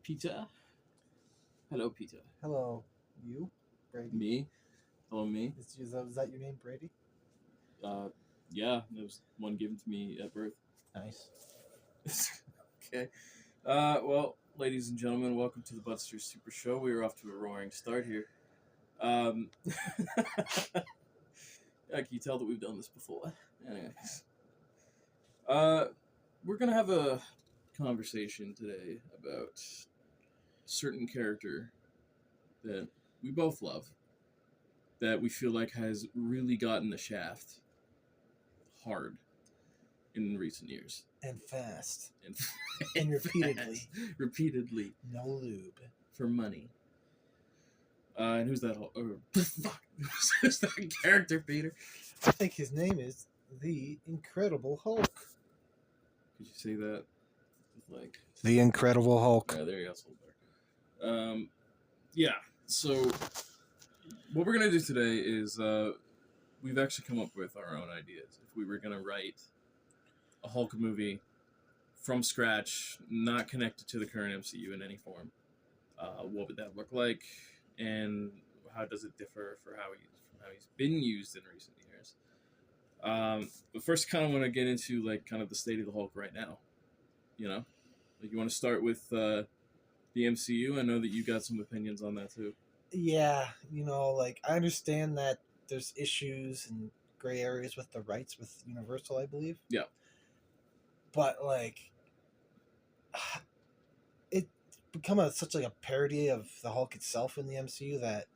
Peter. Hello, Peter. Hello, you, Brady. Me. Hello, me. Is that your name, Brady? Yeah, there was one given to me at birth. Nice. Okay. Well, ladies and gentlemen, welcome to the Budsters SuperShow. We are off to a roaring start here. Can you tell that we've done this before? Anyways. We're gonna have a conversation today about a certain character that we both love, that we feel like has really gotten the shaft hard in recent years. And fast. And, And repeatedly. fast. Repeatedly. No lube. For money. And who's that? Fuck. Who's that character, Peter? I think his name is the Incredible Hulk. Could you say that? Like The Incredible Hulk. Yeah, there you go. Yeah. So what we're gonna do today is we've actually come up with our own ideas. If we were gonna write a Hulk movie from scratch, not connected to the current MCU in any form, what would that look like, and how does it differ from how he's been used in recent years? But first, kind of want to get into like kind of the state of the Hulk right now. You know, like you want to start with the MCU. I know that you got some opinions on that too. Yeah, I understand that there's issues and gray areas with the rights with Universal, I believe. Yeah. But it's become such a parody of the Hulk itself in the MCU that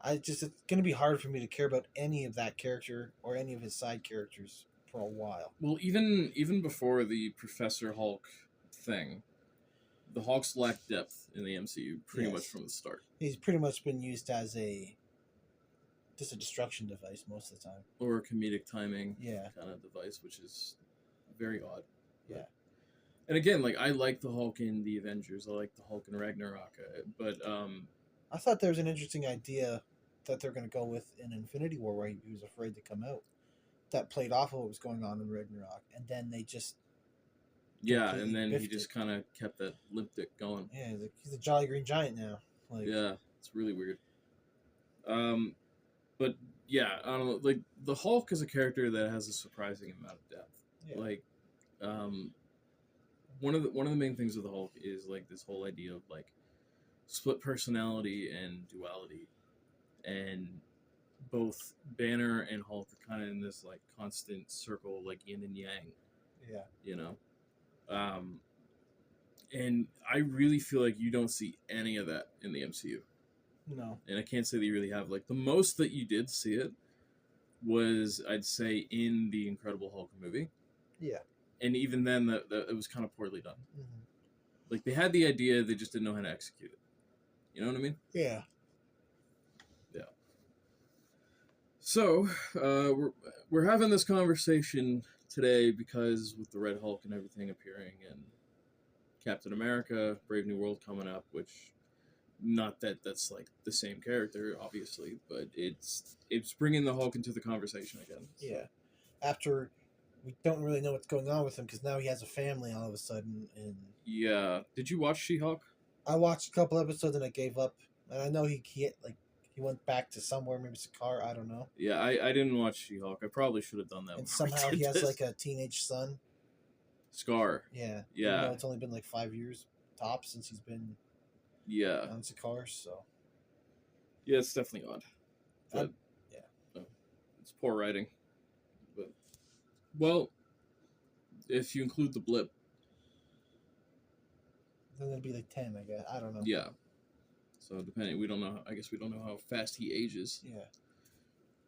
it's going to be hard for me to care about any of that character or any of his side characters for a while. Well, even before the Professor Hulk thing, the Hulk's lacked depth in the MCU pretty much from the start. He's pretty much been used as just a destruction device most of the time. Or a comedic timing kind of device, which is very odd. Yeah. And again, like I like the Hulk in the Avengers. I like the Hulk in Ragnarok. But I thought there was an interesting idea that they're going to go with in Infinity War, where he was afraid to come out. That played off of what was going on in Ragnarok, and then they just and then he just kind of kept that limp dick going. Yeah, he's a Jolly Green Giant now. Yeah, it's really weird. But yeah, I don't know. Like the Hulk is a character that has a surprising amount of depth. Yeah. Like, one of the main things of the Hulk is like this whole idea of like split personality and duality, and both Banner and Hulk are kind of in this like constant circle, like yin and yang. Yeah. You know. And I really feel like you don't see any of that in the MCU. No. And I can't say that you really have. Like, the most that you did see it was, I'd say, in the Incredible Hulk movie. Yeah. And even then, that it was kind of poorly done. Mm-hmm. Like, they had the idea, they just didn't know how to execute it. You know what I mean? Yeah. Yeah. So, we're having this conversation today because with the Red Hulk and everything appearing and Captain America, Brave New World coming up, which not that that's like the same character, obviously, but it's bringing the Hulk into the conversation again. Yeah. After we don't really know what's going on with him because now he has a family all of a sudden. And yeah, did you watch She-Hulk? I watched a couple episodes and I gave up. And I know he went back to somewhere, maybe Sakaar, I don't know. Yeah, I didn't watch She-Hulk. I probably should have done that. And somehow he has like a teenage son. Scar. Yeah. Yeah. Even though it's only been like 5 years tops since he's been on Sakaar, so. Yeah, it's definitely odd. But, it's poor writing. But, well, if you include the blip. Then it'd be like 10, I guess. I don't know. Yeah. So depending, I guess we don't know how fast he ages. Yeah.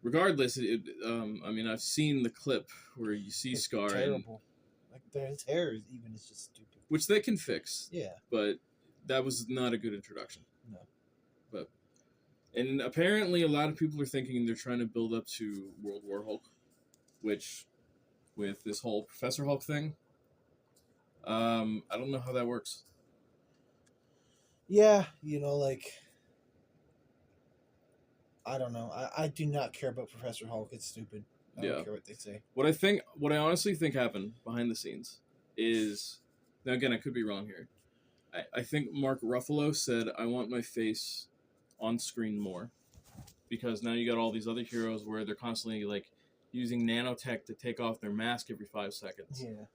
Regardless, I mean, I've seen the clip where you see it's Scar. Terrible. His hair is just stupid. Which they can fix. Yeah. But that was not a good introduction. No. And apparently a lot of people are thinking they're trying to build up to World War Hulk, which, with this whole Professor Hulk thing, I don't know how that works. Yeah, I don't know. I do not care about Professor Hulk. It's stupid. I don't care what they say. What I honestly think happened behind the scenes is, now again, I could be wrong here, I think Mark Ruffalo said, "I want my face on screen more," because now you got all these other heroes where they're constantly like using nanotech to take off their mask every 5 seconds, Yeah.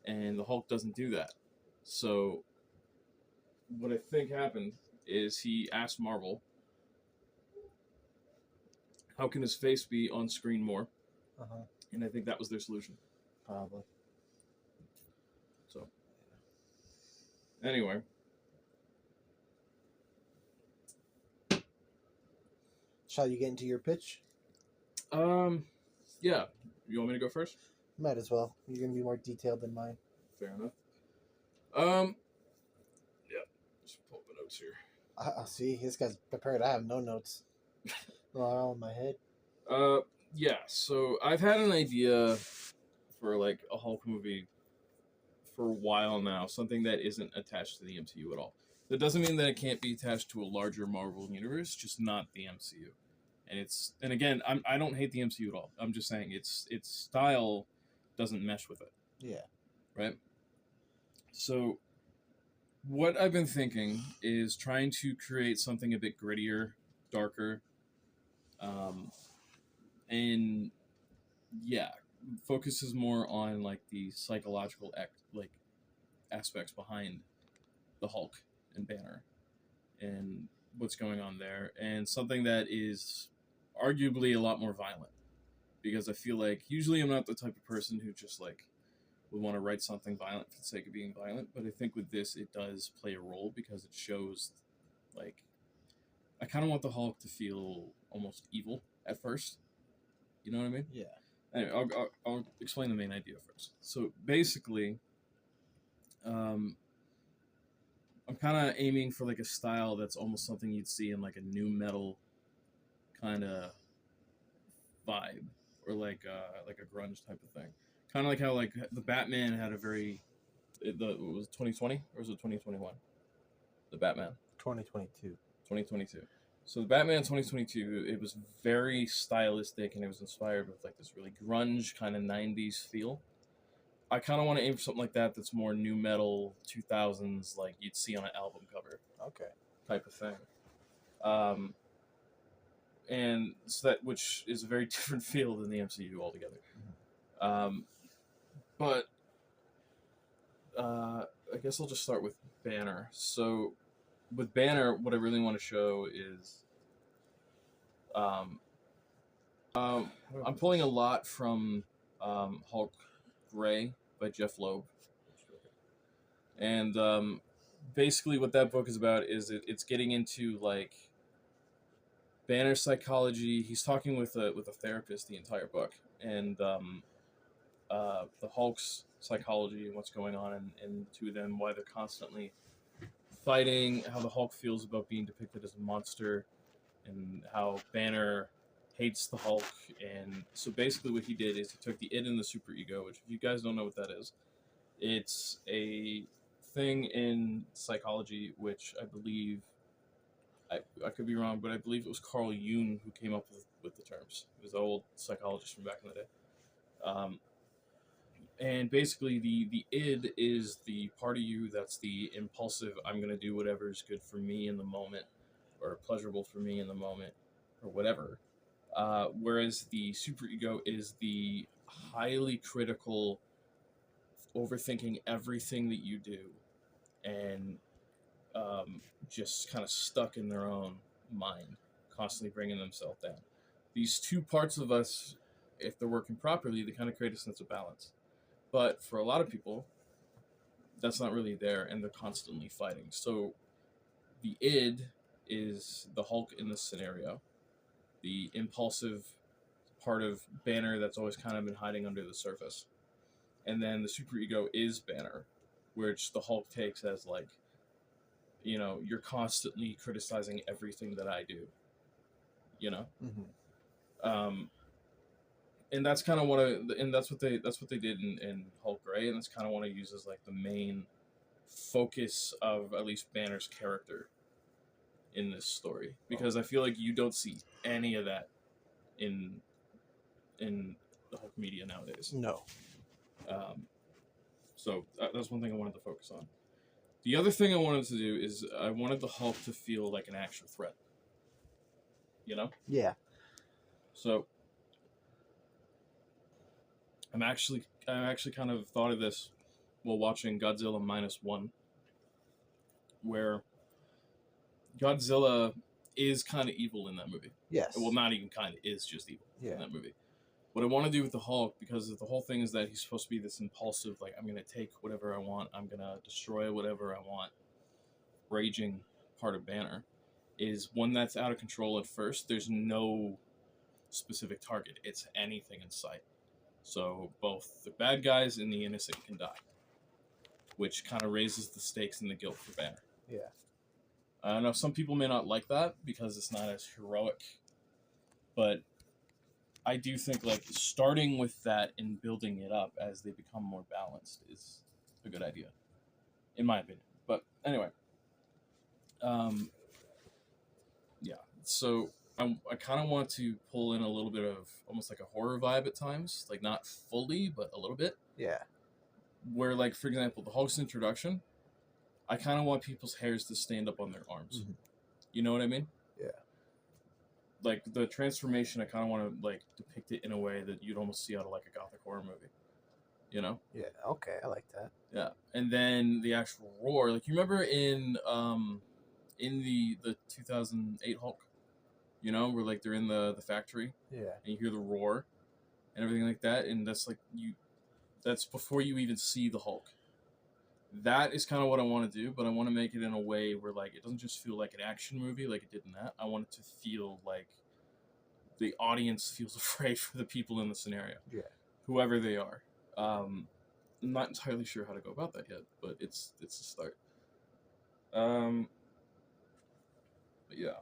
and the Hulk doesn't do that. So what I think happened is he asked Marvel, "How can his face be on screen more?" Uh-huh. And I think that was their solution. Probably. So anyway. Shall you get into your pitch? Yeah. You want me to go first? Might as well. You're going to be more detailed than mine. Fair enough. Yeah. Just pull up my notes here. I see. This guy's prepared. I have no notes. They're all in my head. Yeah. So I've had an idea for like a Hulk movie for a while now. Something that isn't attached to the MCU at all. That doesn't mean that it can't be attached to a larger Marvel universe, just not the MCU. And again, I don't hate the MCU at all. I'm just saying its style doesn't mesh with it. Yeah. Right? So what I've been thinking is trying to create something a bit grittier, darker, and yeah, focuses more on like the psychological aspects behind the Hulk and Banner and what's going on there, and something that is arguably a lot more violent, because I feel like usually I'm not the type of person who just like would want to write something violent for the sake of being violent, but I think with this it does play a role because it shows like I kind of want the Hulk to feel almost evil at first. You know what I mean? Yeah. Anyway, I'll explain the main idea first. So basically, I'm kind of aiming for like a style that's almost something you'd see in like a new metal kind of vibe, or like a grunge type of thing. Kind of like how like the Batman had a very it was 2020 or was it 2021? The Batman 2022. 2022. So the Batman 2022, it was very stylistic and it was inspired with like this really grunge kind of 90s feel. I kind of want to aim for something like that that's more new metal 2000s, like you'd see on an album cover. Okay. Type of thing. And so that, which is a very different feel than the MCU altogether. But I guess I'll just start with Banner. So with Banner, what I really want to show is I'm pulling a lot from Hulk Gray by Jeff Loeb. And basically what that book is about is it's getting into like Banner psychology. He's talking with a therapist the entire book, and the Hulk's psychology and what's going on in to them, why they're constantly fighting, how the Hulk feels about being depicted as a monster, and how Banner hates the Hulk. And so basically what he did is he took the id and the super ego, which if you guys don't know what that is, it's a thing in psychology which I believe, I could be wrong, but I believe it was Carl Jung who came up with the terms. He was an old psychologist from back in the day. And basically the id is the part of you that's the impulsive, I'm going to do whatever is good for me in the moment, or pleasurable for me in the moment, or whatever. Whereas the superego is the highly critical, overthinking everything that you do, and just kind of stuck in their own mind, constantly bringing themselves down. These two parts of us, if they're working properly, they kind of create a sense of balance. But for a lot of people, that's not really there, and they're constantly fighting. So the id is the Hulk in this scenario, the impulsive part of Banner that's always kind of been hiding under the surface. And then the superego is Banner, which the Hulk takes as like, you know, you're constantly criticizing everything that I do, you know? Mm-hmm. And that's kind of that's what they did in Hulk Gray, and that's kind of what I use as like the main focus of at least Banner's character in this story, because I feel like you don't see any of that in the Hulk media nowadays. No. So that's one thing I wanted to focus on. The other thing I wanted to do is I wanted the Hulk to feel like an actual threat. You know? Yeah. So I'm actually kind of thought of this while watching Godzilla -1, where Godzilla is kind of evil in that movie. Yes. Well, not even kind of, is just evil in Yeah. that movie. What I want to do with the Hulk, because the whole thing is that he's supposed to be this impulsive, like, I'm going to take whatever I want, I'm going to destroy whatever I want, raging part of Banner, is one that's out of control at first. There's no specific target. It's anything in sight. So both the bad guys and the innocent can die, which kind of raises the stakes and the guilt for Banner. Yeah. I know some people may not like that because it's not as heroic, but I do think like starting with that and building it up as they become more balanced is a good idea, in my opinion. But anyway, yeah. So I kind of want to pull in a little bit of almost like a horror vibe at times, like not fully, but a little bit. Yeah. Where, like, for example, the Hulk's introduction, I kind of want people's hairs to stand up on their arms. Mm-hmm. You know what I mean? Yeah. Like, the transformation, I kind of want to, like, depict it in a way that you'd almost see out of, like, a gothic horror movie. You know? Yeah. Okay, I like that. Yeah. And then the actual roar, like, you remember in the 2008 Hulk, you know, where, like, they're in the factory? Yeah. And you hear the roar and everything like that, and that's, like, that's before you even see the Hulk. That is kind of what I want to do, but I want to make it in a way where, like, it doesn't just feel like an action movie like it did in that. I want it to feel like the audience feels afraid for the people in the scenario. Yeah. Whoever they are. I'm not entirely sure how to go about that yet, but it's a start. But yeah.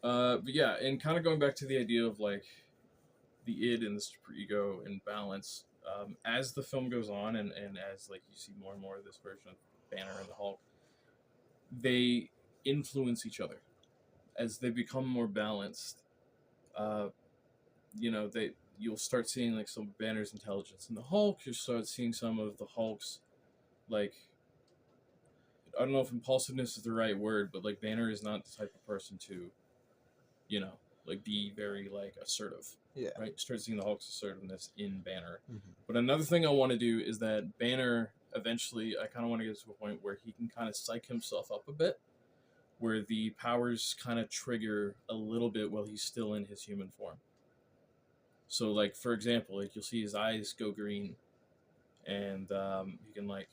But yeah, and kind of going back to the idea of, like, the id and the superego and balance, as the film goes on and as, like, you see more and more of this version of Banner and the Hulk, they influence each other. As they become more balanced, you know, you'll start seeing, like, some Banner's intelligence in the Hulk. You'll start seeing some of the Hulk's, like, I don't know if impulsiveness is the right word, but, like, Banner is not the type of person to, you know, like, be very, like, assertive. Yeah. Right? Start seeing the Hulk's assertiveness in Banner. Mm-hmm. But another thing I want to do is that Banner, eventually, I kind of want to get to a point where he can kind of psych himself up a bit, where the powers kind of trigger a little bit while he's still in his human form. So, like, for example, like, you'll see his eyes go green, and he can, like,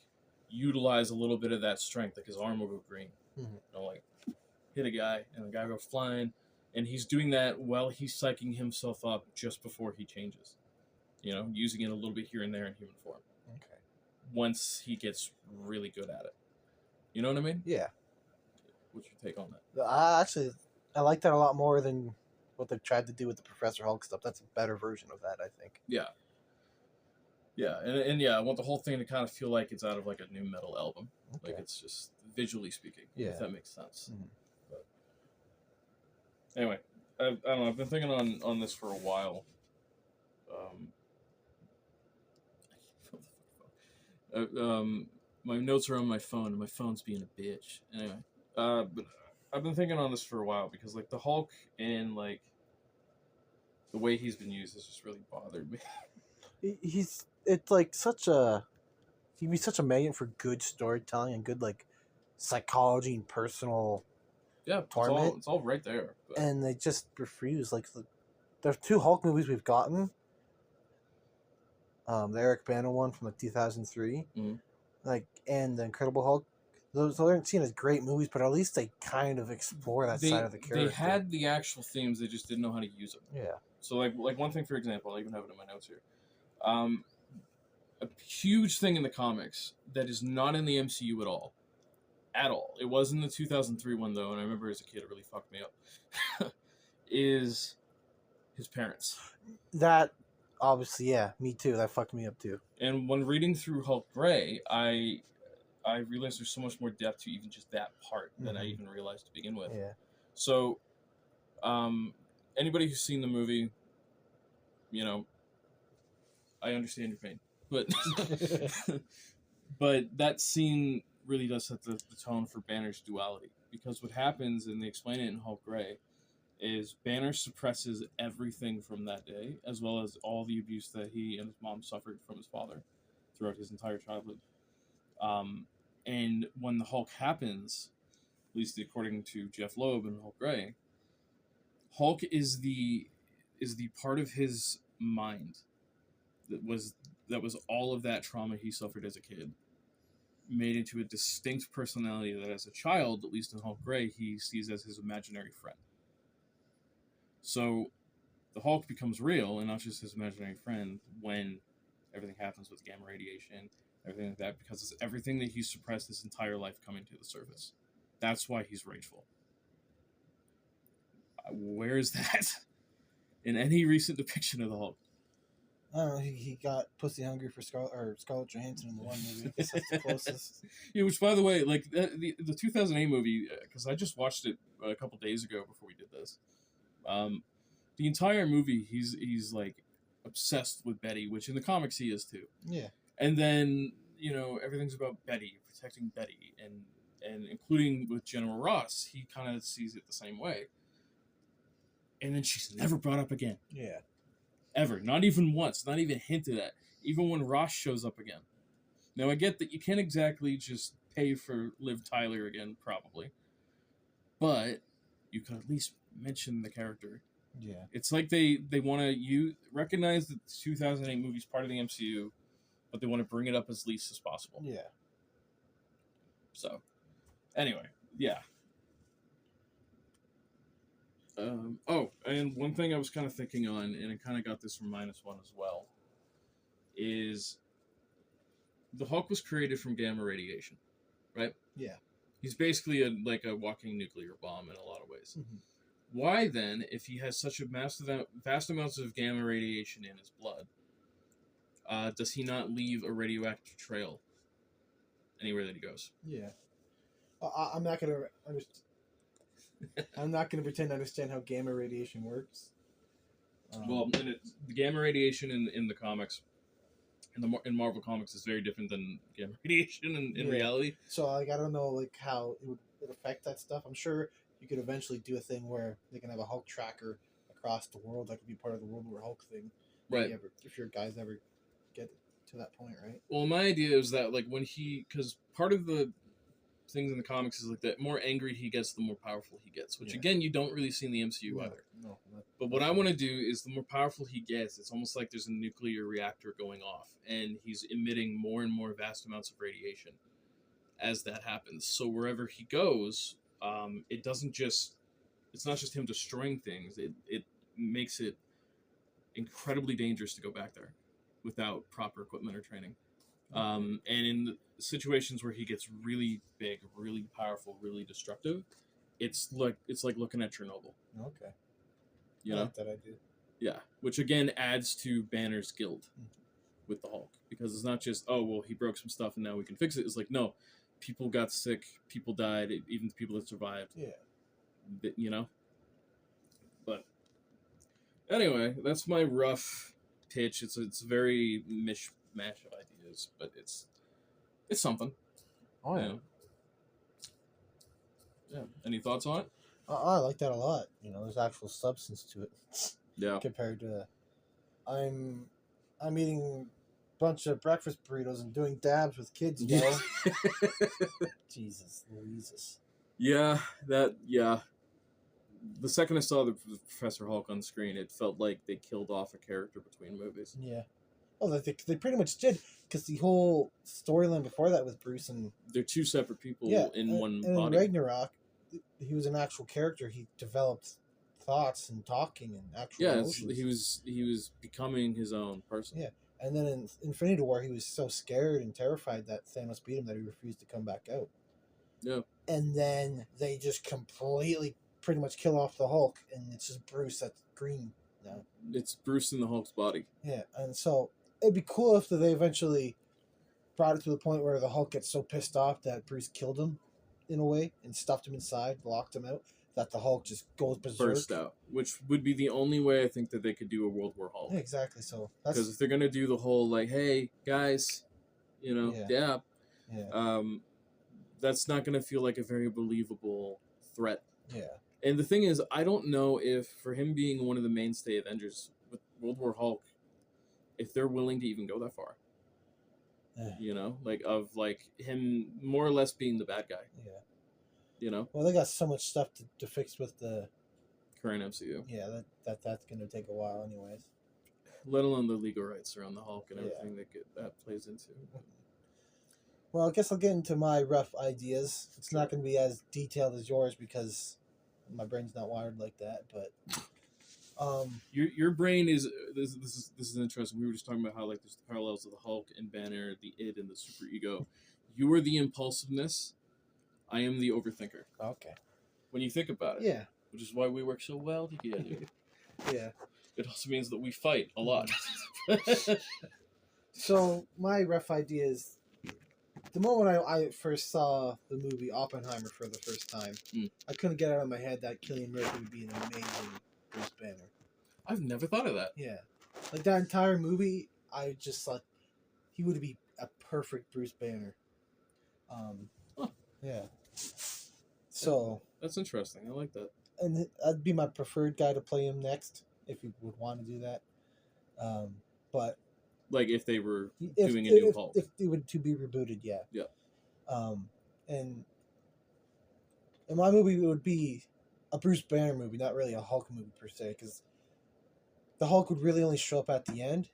utilize a little bit of that strength, like his arm will go green. Mm-hmm. You know, like, hit a guy, and the guy goes flying. And he's doing that while he's psyching himself up just before he changes. You know, using it a little bit here and there in human form. Okay. Once he gets really good at it. You know what I mean? Yeah. What's your take on that? I like that a lot more than what they tried to do with the Professor Hulk stuff. That's a better version of that, I think. Yeah. Yeah, and yeah, I want the whole thing to kind of feel like it's out of, like, a new metal album. Okay. Like, it's just visually speaking, if that makes sense. Mm-hmm. But anyway, I don't know, I've been thinking on this for a while. My notes are on my phone, and my phone's being a bitch. Anyway, but I've been thinking on this for a while because, like, the Hulk and, like, the way he's been used has just really bothered me. It's like he'd be such a magnet for good storytelling and good, like, psychology and personal torment. It's all right there. But. And they just refuse. Like, the 2 Hulk movies we've gotten, the Eric Bana one from, like, 2003, like, and the Incredible Hulk, those aren't seen as great movies, but at least they kind of explore that side of the character. They had the actual themes, they just didn't know how to use them. Yeah. So, like one thing, for example, I even have it in my notes here. A huge thing in the comics that is not in the MCU at all. At all. It was in the 2003 one, though, and I remember as a kid it really fucked me up. Is his parents. That, obviously, yeah, me too. That fucked me up, too. And when reading through Hulk Gray, I realized there's so much more depth to even just that part than I even realized to begin with. Yeah. So, anybody who's seen the movie, you know, I understand your pain. but but that scene really does set the tone for Banner's duality, because what happens, and they explain it in Hulk Gray, is Banner suppresses everything from that day, as well as all the abuse that he and his mom suffered from his father throughout his entire childhood. And when the Hulk happens, at least according to Jeff Loeb and Hulk Gray, Hulk is the part of his mind that was all of that trauma he suffered as a kid, made into a distinct personality that as a child, at least in Hulk Gray, he sees as his imaginary friend. So the Hulk becomes real and not just his imaginary friend when everything happens with gamma radiation, everything like that, because it's everything that he's suppressed his entire life coming to the surface. That's why he's rageful. Where is that in any recent depiction of the Hulk? I don't know. He got pussy hungry for Scarlett Johansson in the one movie. That's the closest. Yeah, which, by the way, like the 2008 movie, because I just watched it a couple days ago before we did this. The entire movie, he's like obsessed with Betty, which in the comics he is too. Yeah. And then everything's about Betty, protecting Betty, and including with General Ross, he kind of sees it the same way. And then she's never brought up again. Yeah. Ever. Not even once. Not even hinted at. Even when Ross shows up again. Now, I get that you can't exactly just pay for Liv Tyler again, probably. But you could at least mention the character. Yeah. It's like they want to recognize that the 2008 movie is part of the MCU, but they want to bring it up as least as possible. Yeah. So, anyway, yeah. And one thing I was kind of thinking on, and I kind of got this from -1 as well, is the Hulk was created from gamma radiation, right? Yeah. He's basically a walking nuclear bomb in a lot of ways. Mm-hmm. Why then, if he has such a vast amounts of gamma radiation in his blood, does he not leave a radioactive trail anywhere that he goes? Yeah. I'm not gonna understand. I'm not going to pretend to understand how gamma radiation works. Well, the gamma radiation in the comics, in Marvel Comics, is very different than gamma radiation in reality. So, I don't know, how it would affect that stuff. I'm sure you could eventually do a thing where they can have a Hulk tracker across the world. That could be part of the World War Hulk thing. Right. If your guys ever get to that point, right? Well, my idea is that, because part of the things in the comics is the more angry he gets, the more powerful he gets, which again you don't really see in the MCU either. No. But what I want to do is, the more powerful he gets, it's almost like there's a nuclear reactor going off, and he's emitting more and more vast amounts of radiation as that happens. So wherever he goes, it's not just him destroying things. It makes it incredibly dangerous to go back there without proper equipment or training. And in the situations where he gets really big, really powerful, really destructive, it's like looking at Chernobyl. Okay. You I know? like that idea. Yeah, which again adds to Banner's guilt with the Hulk, because it's not just, oh well, he broke some stuff and now we can fix it. It's like, no, people got sick, people died, even the people that survived. Yeah. But anyway, that's my rough pitch. It's a very mishmash of ideas, but it's something. Oh yeah. Yeah. Any thoughts on it? I like that a lot. There's actual substance to it. Yeah. Compared to, I'm eating a bunch of breakfast burritos and doing dabs with kids, Jesus Louises. Yeah. The second I saw the Professor Hulk on screen, it felt like they killed off a character between movies. Yeah. Oh, they pretty much did, because the whole storyline before that with Bruce and... They're two separate people in one and body. in Ragnarok, he was an actual character. He developed thoughts and talking and actual emotions. He was becoming his own person. Yeah. And then in Infinity War, he was so scared and terrified that Thanos beat him that he refused to come back out. Yeah. And then they just completely pretty much kill off the Hulk, and it's just Bruce that's green now. It's Bruce in the Hulk's body. Yeah, and so it'd be cool if they eventually brought it to the point where the Hulk gets so pissed off that Bruce killed him, in a way, and stuffed him inside, locked him out. that the Hulk just goes berserk. Burst out, which would be the only way I think that they could do a World War Hulk. Yeah, exactly. So Because if they're gonna do the whole like, hey guys, yeah. that's not gonna feel like a very believable threat. Yeah. And the thing is, I don't know if for him being one of the mainstay Avengers with World War Hulk, if they're willing to even go that far. Of him more or less being the bad guy. Yeah. Well, they got so much stuff to fix with the current MCU. Yeah, that's gonna take a while, anyways. Let alone the legal rights around the Hulk and everything that plays into. Well, I guess I'll get into my rough ideas. It's not going to be as detailed as yours because my brain's not wired like that. But your brain is this is interesting. We were just talking about how there's the parallels of the Hulk and Banner, the id and the super ego. You are the impulsiveness. I am the overthinker. Okay. When you think about it. Yeah. Which is why we work so well together. Yeah. It also means that we fight a lot. So my rough idea is, the moment I first saw the movie Oppenheimer for the first time, I couldn't get out of my head that Cillian Murphy would be an amazing Bruce Banner. I've never thought of that. Yeah. Like that entire movie, I just thought he would be a perfect Bruce Banner. Yeah. So. That's interesting. I like that. And that'd be my preferred guy to play him next, if you would want to do that. But like if they were doing a new Hulk, if it would to be rebooted, yeah. Yeah. And in my movie, it would be a Bruce Banner movie, not really a Hulk movie per se, because the Hulk would really only show up at the end.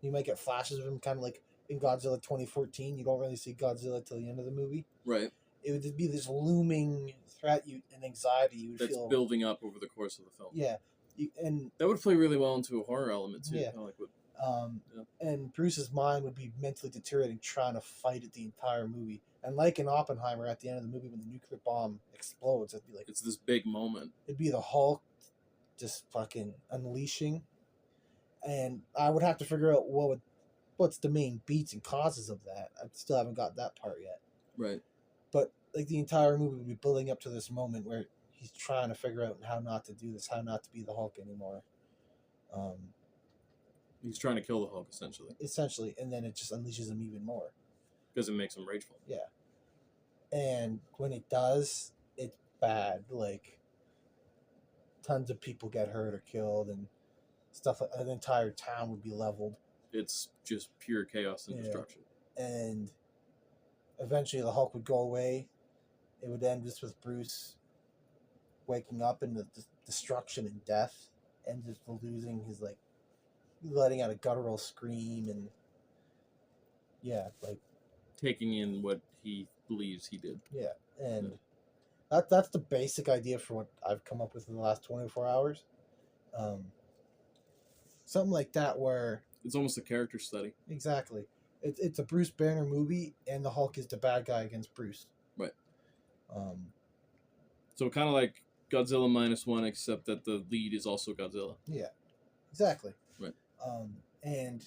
You might get flashes of him, kind of like in Godzilla 2014. You don't really see Godzilla till the end of the movie. Right. It would be this looming threat and anxiety you would feel. That's building up over the course of the film. Yeah. And that would play really well into a horror element too. Yeah. And Bruce's mind would be mentally deteriorating, trying to fight it the entire movie. And like in Oppenheimer, at the end of the movie, when the nuclear bomb explodes, it'd be like it's this big moment. It'd be the Hulk just fucking unleashing, and I would have to figure out what's the main beats and causes of that. I still haven't got that part yet. Right. But like the entire movie would be building up to this moment where he's trying to figure out how not to do this, how not to be the Hulk anymore. He's trying to kill the Hulk, essentially. And then it just unleashes him even more. Because it makes him rageful. Yeah. And when it does, it's bad. Like, tons of people get hurt or killed, and stuff. An entire town would be leveled. It's just pure chaos and destruction. And eventually the Hulk would go away. It would end just with Bruce waking up in the destruction and death, and just losing his, like, letting out a guttural scream, and taking in what he believes he did. Yeah, and that's the basic idea for what I've come up with in the last 24 hours. Something like that where it's almost a character study. Exactly. It's a Bruce Banner movie, and the Hulk is the bad guy against Bruce. Right. So kind of like Godzilla -1, except that the lead is also Godzilla. Yeah, exactly. Right. And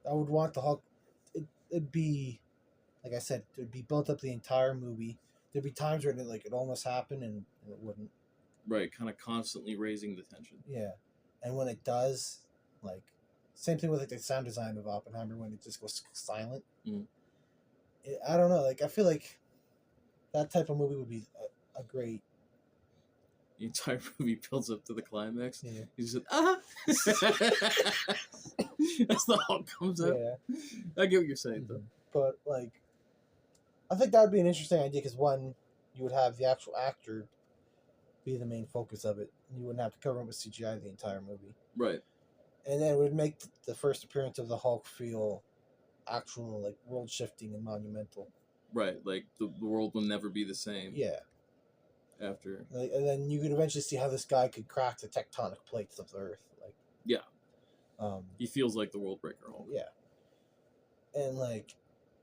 I would want the Hulk. It'd be, like I said, it would be built up the entire movie. There'd be times where it almost happened and it wouldn't. Right, kind of constantly raising the tension. Yeah, and when it does, like, same thing with like the sound design of Oppenheimer when it just goes silent. I don't know. Like, I feel like that type of movie would be a great. The entire movie builds up to the climax. Yeah. He's just as the Hulk comes out. Yeah. I get what you're saying, though. But, like, I think that would be an interesting idea because, one, you would have the actual actor be the main focus of it. You wouldn't have to cover him with CGI the entire movie. Right. And then it would make the first appearance of the Hulk feel actual, like, world-shifting and monumental. Right, like, the world will never be the same. Yeah. After. Like, and then you could eventually see how this guy could crack the tectonic plates of the Earth. Like, yeah. He feels like the world breaker Hulk. Yeah. And, like,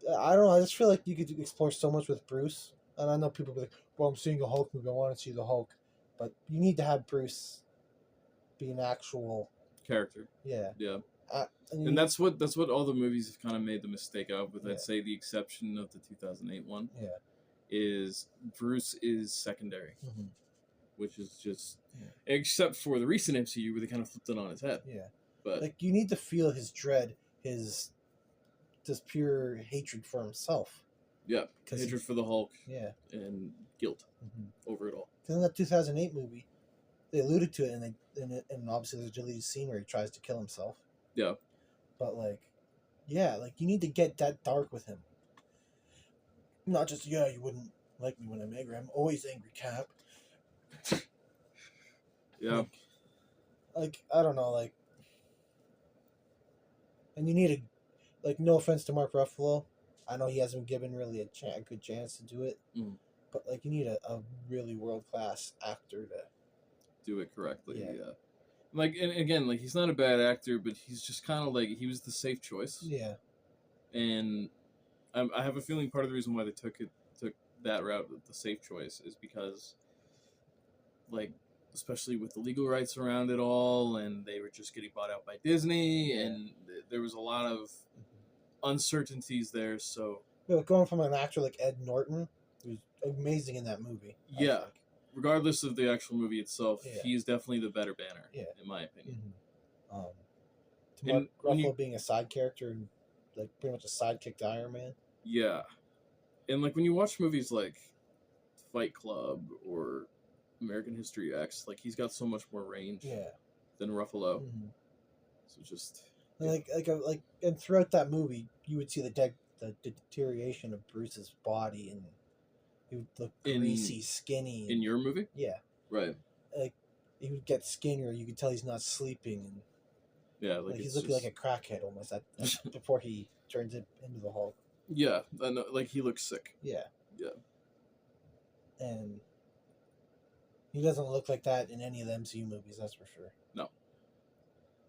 I don't know, I just feel like you could explore so much with Bruce. And I know people be like, well, I'm seeing a Hulk movie, I want to see the Hulk. But you need to have Bruce be an actual character. Yeah. Yeah. And that's what all the movies have kind of made the mistake of, with I'd say the exception of the 2008 one. Yeah. Is Bruce is secondary. Mm-hmm. which is just Yeah. except for the recent MCU where they kind of flipped it on its head. Yeah. But Like, you need to feel his dread, his just pure hatred for himself. yeah, 'Cause hatred for the Hulk Yeah. and guilt over it all. Because in that 2008 movie, they alluded to it, and obviously there's a deleted scene where he tries to kill himself. Yeah. But, like, yeah, like, you need to get that dark with him. Not just, yeah, you wouldn't like me when I'm angry. I'm always angry, Cap. Yeah. Like, I don't know, like, and you need like, no offense to Mark Ruffalo, I know he hasn't given really a good chance to do it, but, like, you need a really world-class actor to do it correctly. Yeah. Yeah. Like, and again, like, he's not a bad actor, but he's just kind of like, he was the safe choice. Yeah. And I have a feeling part of the reason why they took that route with the safe choice is because, like, especially with the legal rights around it all, and they were just getting bought out by Disney, and there was a lot of uncertainties there. So going from an actor like Ed Norton, who's amazing in that movie. Yeah. Regardless of the actual movie itself, Yeah. he's definitely the better Banner, Yeah. in my opinion. To Mark Ruffalo being a side character and, like, pretty much a sidekick to Iron Man. Yeah. And, like, when you watch movies like Fight Club or American History X, like, he's got so much more range than Ruffalo. So just... And throughout that movie, you would see the deterioration of Bruce's body, and he would look greasy, skinny. In your movie? Yeah. Right. Like, he would get skinnier. You could tell he's not sleeping, and yeah, like he's looking like a crackhead almost before he turns it into the Hulk. Yeah, I know, like, he looks sick. Yeah. Yeah. And he doesn't look like that in any of the MCU movies, that's for sure. No.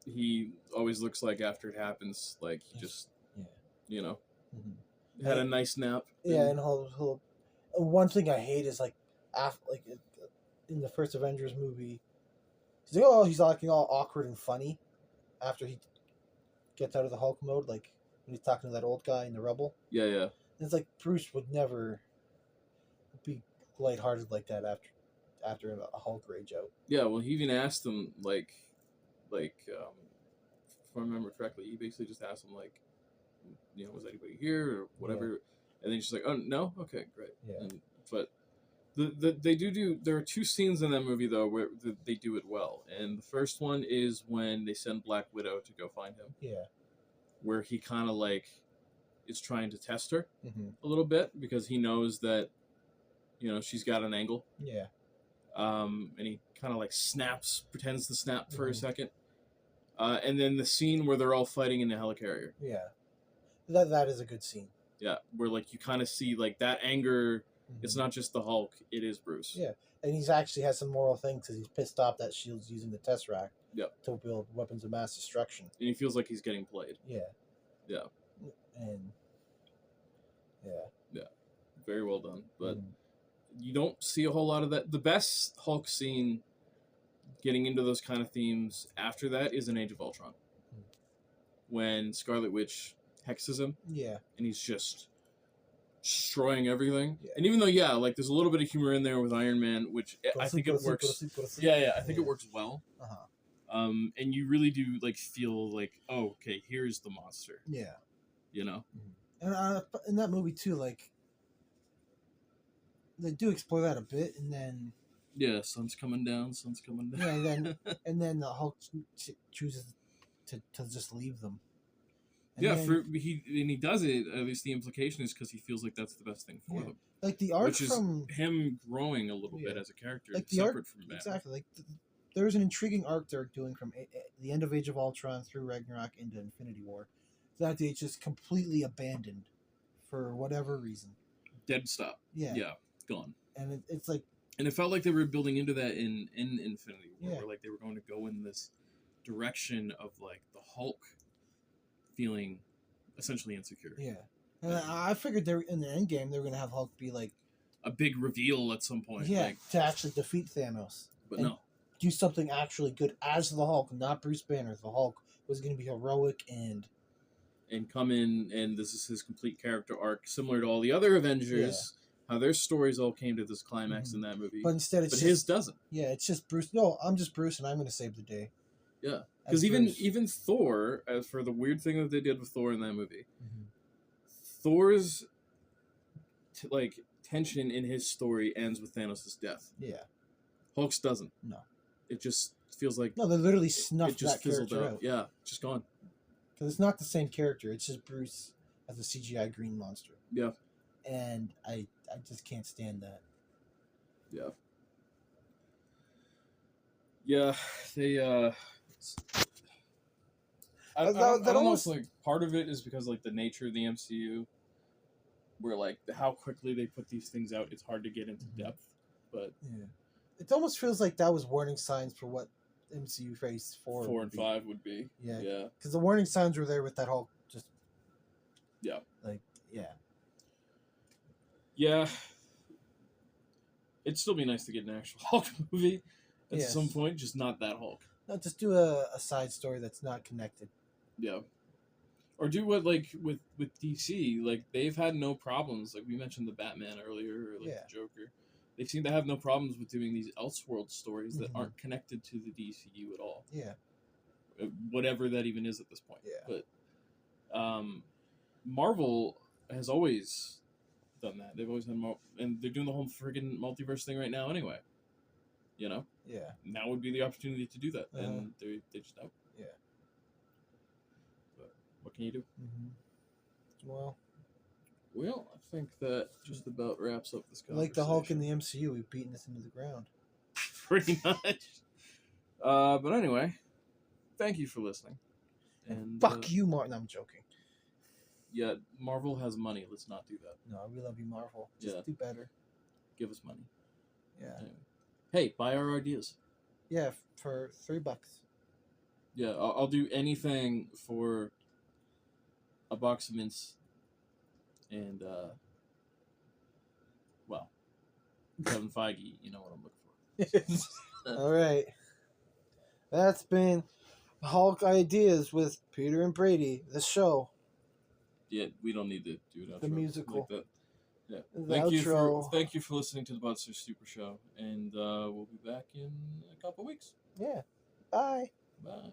He always looks like after it happens, like, he just, you know, had a nice nap. Yeah, and one thing I hate is, like, in the first Avengers movie, he's like, oh, he's acting all awkward and funny after he gets out of the Hulk mode, like when he's talking to that old guy in the rubble. Yeah. And it's like Bruce would never be lighthearted like that after a Hulk rage out. Yeah, well, he even asked him, like, if I remember correctly, he basically just asked him, like, you know, was anybody here or whatever? Yeah. And then she's like, oh, no? Okay, great. Yeah. But they do there are two scenes in that movie, though, where they do it well. And the first one is when they send Black Widow to go find him. Yeah. Where he kind of, like, is trying to test her a little bit because he knows that, you know, she's got an angle. Yeah. And he kind of, like, pretends to snap for a second. And then the scene where they're all fighting in the helicarrier. Yeah. That is a good scene. Yeah, where, like, you kind of see, like, that anger. It's not just the Hulk; it is Bruce. Yeah, and he's actually has some moral things because he's pissed off that Shield's using the Tesseract to build weapons of mass destruction. And he feels like he's getting played. Yeah. Yeah. And yeah, very well done. But you don't see a whole lot of that. The best Hulk scene, getting into those kind of themes after that, is in Age of Ultron, when Scarlet Witch hexes him. Yeah. And he's just destroying everything. Yeah. And even though, like, there's a little bit of humor in there with Iron Man, which I think it works. Yeah, I think it works well. And you really do, like, feel like, oh, okay, here's the monster. Yeah. You know? And in that movie, too, like, they do explore that a bit, and then... Yeah, sun's coming down. Yeah, and then the Hulk chooses to just leave them. And yeah, he does it. At least the implication is because he feels like that's the best thing for them. Like the arc which is him growing a little bit as a character, like separate from Batman. Exactly. Like there's an intriguing arc they're doing from the end of Age of Ultron through Ragnarok into Infinity War that they just completely abandoned for whatever reason. Dead stop. Yeah, gone. And it's like, and it felt like they were building into that in Infinity War, where like they were going to go in this direction of like the Hulk feeling essentially insecure. Yeah. And I figured they're in the end game they were going to have Hulk be like a big reveal at some point. Yeah, like, to actually defeat Thanos. But no. Do something actually good as the Hulk, not Bruce Banner. The Hulk was going to be heroic and come in, and this is his complete character arc, similar to all the other Avengers, how their stories all came to this climax in that movie, But instead, it's but just, his doesn't. Yeah, it's just Bruce. No, I'm just Bruce, and I'm going to save the day. Yeah, As because even Bruce. Thor, as for the weird thing that they did with Thor in that movie, Mhm. Thor's like tension in his story ends with Thanos' death. Yeah. Hulk's doesn't. No. It just feels like No, they literally it snuffed just that fizzled character out. out. Yeah, just gone. Because it's not the same character. It's just Bruce as a CGI green monster. Yeah. And I just can't stand that. Yeah. Yeah, they I don't know almost, if like part of it is because like the nature of the MCU, where like how quickly they put these things out, it's hard to get into depth. But yeah, it almost feels like that was warning signs for what MCU Phase 4 4 would and be. 5 would be. Yeah, Yeah. because the warning signs were there with that whole just. Yeah. Like, yeah. Yeah. It'd still be nice to get an actual Hulk movie at some point, just not that Hulk. No, just do a side story that's not connected. Yeah. Or do what like with DC, like they've had no problems. Like we mentioned the Batman earlier, or like the Joker. They seem to have no problems with doing these Elseworld stories that aren't connected to the DCU at all. Yeah. Whatever that even is at this point. Yeah. But Marvel has always done that. They've always had and they're doing the whole friggin' multiverse thing right now anyway. You know? Yeah. Now would be the opportunity to do that. And they just don't. Yeah. But what can you do? Well, I think that just about wraps up this conversation. Like the Hulk in the MCU, we've beaten this into the ground. Pretty much. But anyway, thank you for listening. And fuck you, Martin. I'm joking. Yeah, Marvel has money. Let's not do that. No, we love you, Marvel. Just do better. Give us money. Yeah. Anyway. Hey, buy our ideas. Yeah, for $3. Yeah, I'll do anything for a box of mints and, well, Kevin Feige, you know what I'm looking for. All right. That's been Hulk Ideas with Peter and Brady, the show. Yeah, we don't need to do an outro the musical. like that. Yeah. The Thank you for listening to the Budsters Super Show, and we'll be back in a couple weeks. Yeah. Bye. Bye.